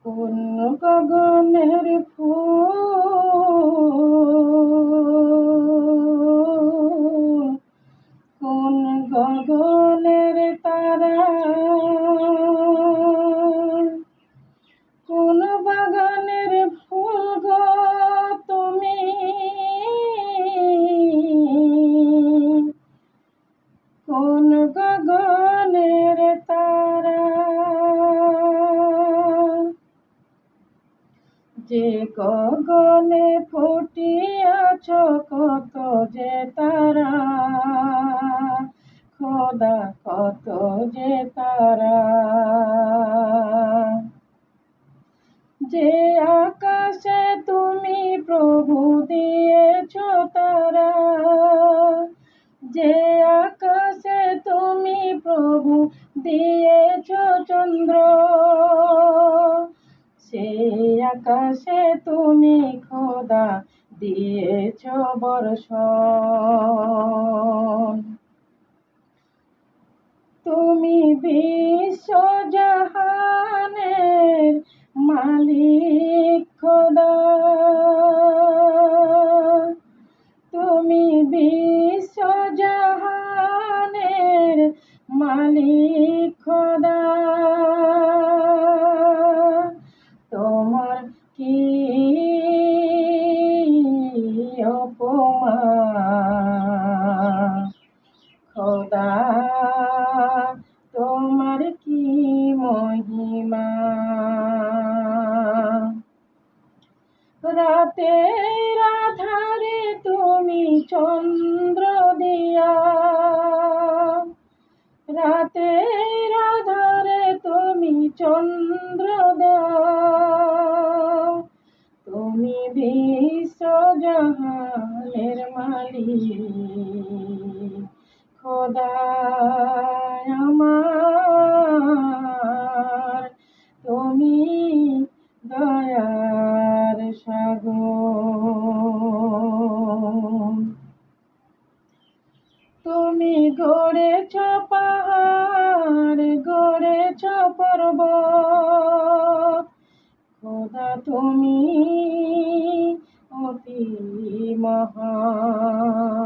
কোন গগনের ফুল, কোন গগনের তারা, কোন বাগানের ফুল গো তুমি, কোন গগনের তারা, যে গগনে ফুটিয়াছ কত যে তারা, খোদা কত যে তারা, যে আকাশে তুমি প্রভু দিয়েছ তারা, যে আকাশে তুমি প্রভু দিয়েছ চন্দ্র, সেই আকাশে তুমি খোদা দিয়েছ বর্ষণ। তুমি বিশ্বজাহানের মালিক খোদা, তুমি বিশ্বজাহানের মালিক খোদা, তোমার কি উপমা খোদা, তোমার কি মহিমা। রাতের আধারে তুমি চন্দ্র দিয়া, রাতের আধারে তুমি চন্দ্র দাও, তুমি বিশ্বজাহানের মালিক খোদা আমার, তুমি দয়ার সাগর। তুমি গড়েছ পাহাড়, গড়েছ পর্বত, খোদা তুমি অতি মহান।